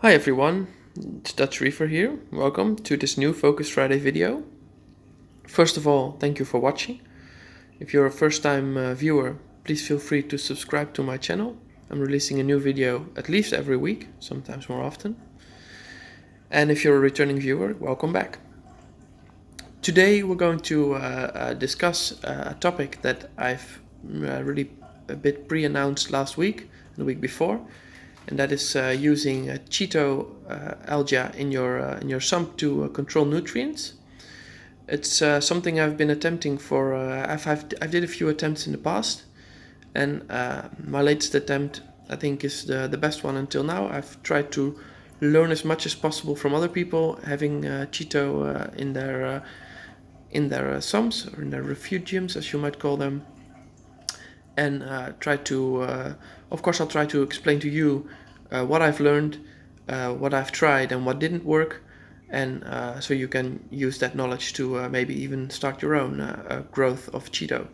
Hi everyone, it's Dutch Reefer here. Welcome to this new Focus Friday video. First of all, thank you for watching. If you're a first-time viewer, please feel free to subscribe to my channel. I'm releasing a new video at least every week, sometimes more often. And if you're a returning viewer, welcome back. Today we're going to discuss a topic that I've really a bit pre-announced last week and the week before. And that is using Chaeto Algae in your sump to control nutrients. It's something I've been attempting for. I did a few attempts in the past, and my latest attempt I think is the best one until now. I've tried to learn as much as possible from other people having Chaeto in their sumps or in their refugiums, as you might call them, and try to. Of course, I'll try to explain to you what I've learned, what I've tried, and what didn't work, and so you can use that knowledge to maybe even start your own growth of Chaeto.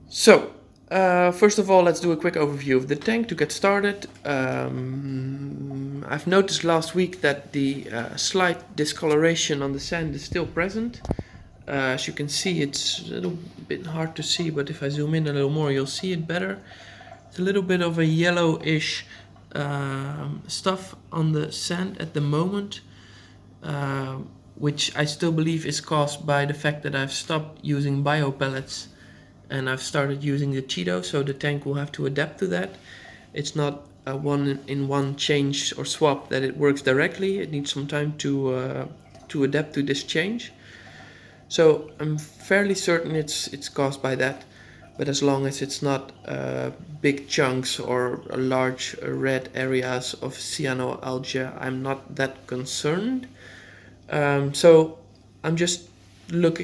So, first of all, let's do a quick overview of the tank to get started. I've noticed last week that the slight discoloration on the sand is still present. As you can see, it's a little bit hard to see, but if I zoom in a little more, you'll see it better. It's a little bit of a yellowish stuff on the sand at the moment, which I still believe is caused by the fact that I've stopped using bio pellets and I've started using the Chaeto, so the tank will have to adapt to that. It's not a one-in-one change or swap that it works directly. It needs some time to adapt to this change. So I'm fairly certain it's caused by that. But as long as it's not big chunks or large red areas of cyanoalgae, I'm not that concerned. So I'm just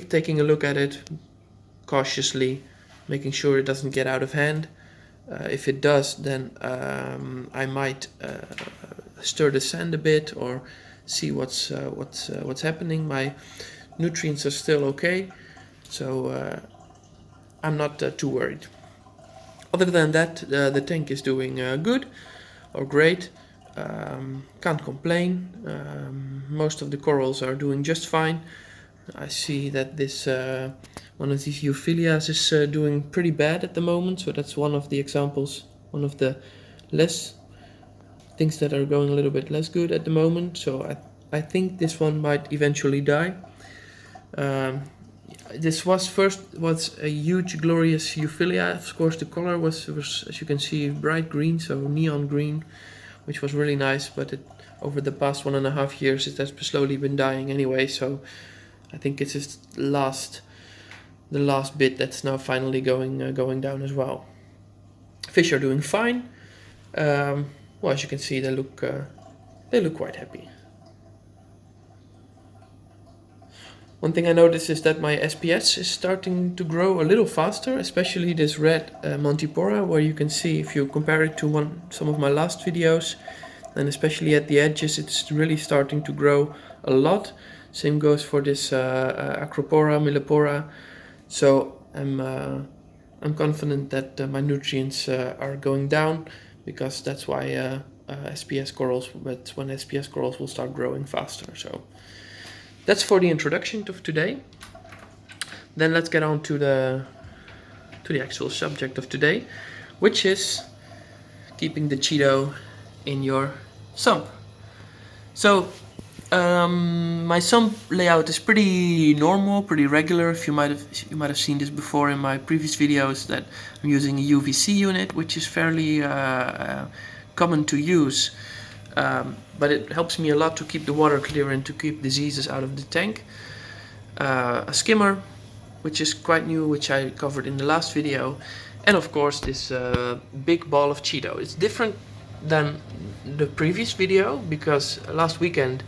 taking a look at it cautiously, making sure it doesn't get out of hand. If it does, then I might stir the sand a bit or see what's happening. My nutrients are still okay, so I'm not too worried. Other than that, the tank is doing good or great. Can't complain. Most of the corals are doing just fine. I see that this one of these euphyllias is doing pretty bad at the moment, so that's one of the examples, one of the less things that are going a little bit less good at the moment. So I think this one might eventually die. This was a huge glorious euphyllia. Of course the color was as you can see bright green, so neon green, which was really nice, but over the past 1.5 years it has slowly been dying anyway, so I think it's just the last bit that's now finally going down as well. Fish are doing fine. Well, as you can see, they look quite happy. One thing I noticed is that my SPS is starting to grow a little faster, especially this red Montipora, where you can see if you compare it to some of my last videos, and especially at the edges, it's really starting to grow a lot. Same goes for this Acropora, Millipora. So I'm confident that my nutrients are going down, because that's why SPS corals. That's when SPS corals will start growing faster. So that's for the introduction of today. Then let's get on to the actual subject of today, which is keeping the Chaeto in your sump. So my sump layout is pretty normal, pretty regular. You might have seen this before in my previous videos, that I'm using a UVC unit, which is fairly common to use. But it helps me a lot to keep the water clear and to keep diseases out of the tank. A skimmer, which is quite new, which I covered in the last video, and of course this big ball of Chaeto. It's different than the previous video because last weekend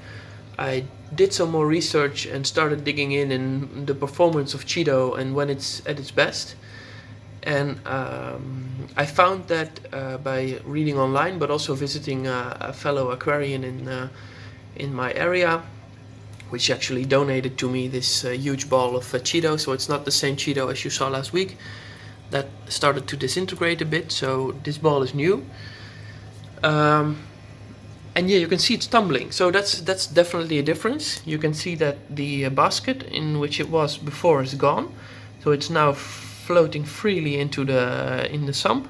I did some more research and started digging in the performance of Chaeto and when it's at its best. And I found that by reading online, but also visiting a fellow aquarian in my area, which actually donated to me this huge ball of Chaeto. So it's not the same Chaeto as you saw last week. That started to disintegrate a bit, so this ball is new. And yeah, you can see it's tumbling, so that's definitely a difference. You can see that the basket in which it was before is gone, so it's now floating freely into the sump,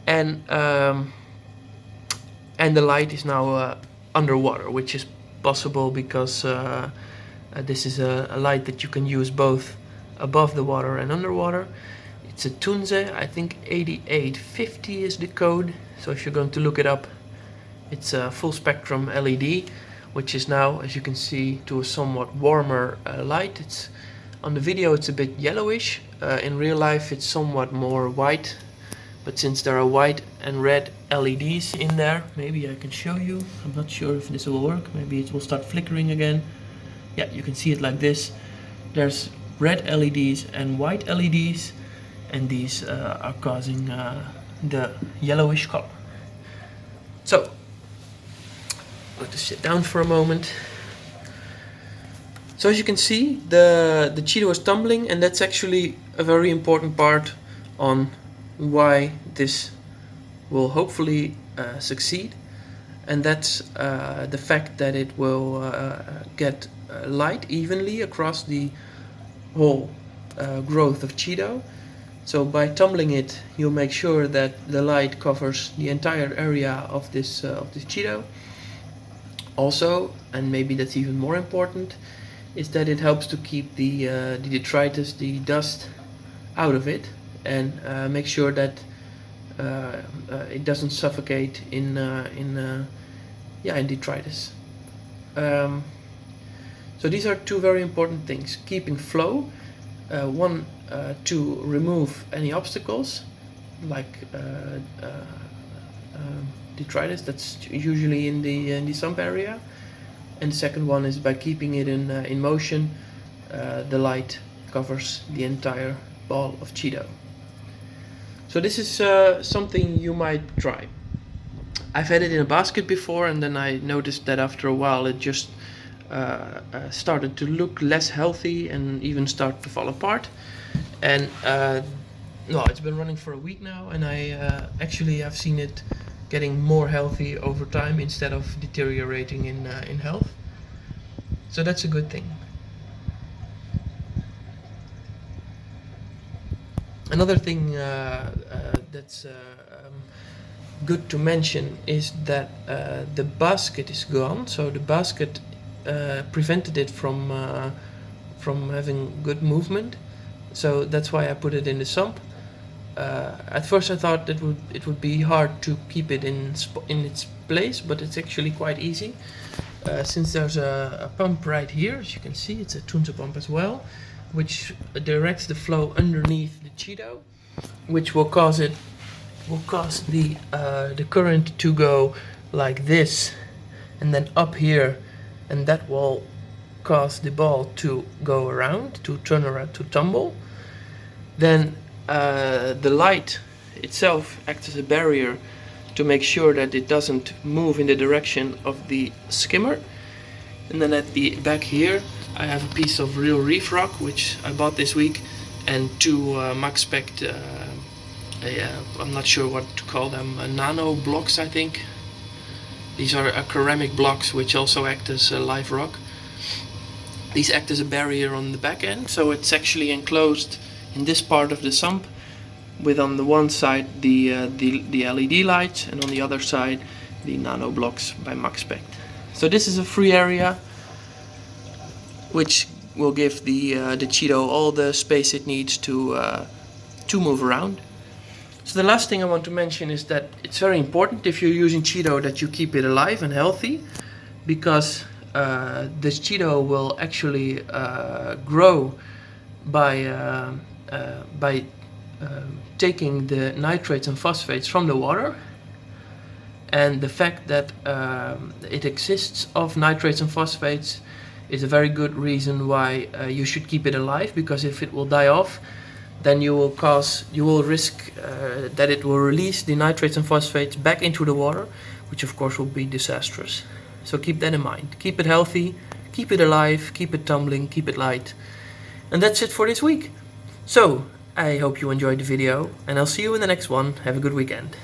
and the light is now underwater, which is possible because this is a light that you can use both above the water and underwater. It's a Tunze, I think 8850 is the code, so if you're going to look it up, it's a full spectrum LED, which is now, as you can see, to a somewhat warmer light. It's on the video it's a bit yellowish, in real life it's somewhat more white, but since there are white and red LEDs in there, maybe I can show you. I'm not sure if this will work, maybe it will start flickering again. Yeah, you can see it like this. There's red LEDs and white LEDs, and these are causing the yellowish color. So, I'm going to sit down for a moment. So as you can see, the Chaeto is tumbling, and that's actually a very important part on why this will hopefully succeed, and that's the fact that it will get light evenly across the whole growth of Chaeto. So by tumbling it, you'll make sure that the light covers the entire area of this Chaeto. Also, and maybe that's even more important, is that it helps to keep the detritus, the dust, out of it, and make sure that it doesn't suffocate in detritus. So these are two very important things: keeping flow, one to remove any obstacles like detritus that's usually in the sump area, and the second one is by keeping it in motion. The light covers the entire ball of Chaeto. So this is something you might try. I've had it in a basket before, and then I noticed that after a while it just started to look less healthy and even start to fall apart. And no, it's been running for a week now, and I actually have seen it getting more healthy over time instead of deteriorating in health. So that's a good thing. Another thing that's good to mention is that the basket is gone. So the basket prevented it from having good movement. So that's why I put it in the sump. At first I thought that it would be hard to keep it in its place, but it's actually quite easy. Since there's a pump right here, as you can see, it's a Tunze pump as well, which directs the flow underneath the Chaeto, which will cause the current to go like this, and then up here, and that will cause the ball to go around, to turn around, to tumble. Then the light itself acts as a barrier to make sure that it doesn't move in the direction of the skimmer. And then at the back here I have a piece of real reef rock, which I bought this week, and two Maxspect, I'm not sure what to call them, nano blocks, I think. These are ceramic blocks which also act as a live rock. These act as a barrier on the back end, so it's actually enclosed in this part of the sump, with on the one side the LED lights, and on the other side the nano blocks by Maxspect. So this is a free area which will give the Chaeto all the space it needs to move around. So the last thing I want to mention is that it's very important, if you're using Chaeto, that you keep it alive and healthy, because this Chaeto will actually grow by taking the nitrates and phosphates from the water. And the fact that it exists of nitrates and phosphates is a very good reason why you should keep it alive, because if it will die off, then you will risk that it will release the nitrates and phosphates back into the water, which of course will be disastrous. So keep that in mind. Keep it healthy, keep it alive, keep it tumbling, keep it light. And that's it for this week. So I hope you enjoyed the video, and I'll see you in the next one. Have a good weekend.